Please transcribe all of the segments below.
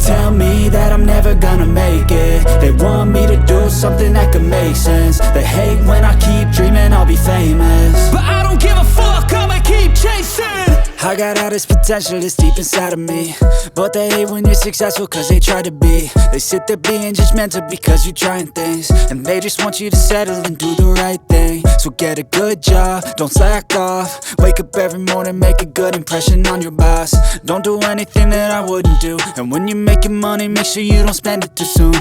tell me that I'm never gonna make it. They want me to do something that could make sense. They hate when I keep dreaming I'll be famous, but I don't give a fuck, I'ma keep chasing. I got all this potential that's deep inside of me, but they hate when you're successful cause they try to be. They sit there being judgmental because you're trying things, and they just want you to settle and do the right thing. So get a good job, don't slack off. Wake up every morning, make a good impression on your boss. Don't do anything that I wouldn't do, and when you're making money, make sure you don't spend it too soon.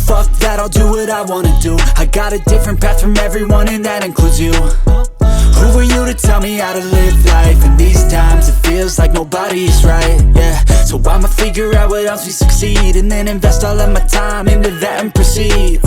Fuck that, I'll do what I wanna do. I got a different path from everyone, and that includes you. Who are you to tell me how to live life? In these times it feels like nobody is right, yeah. So I'ma figure out what else we succeed, and then invest all of my time into that and proceed.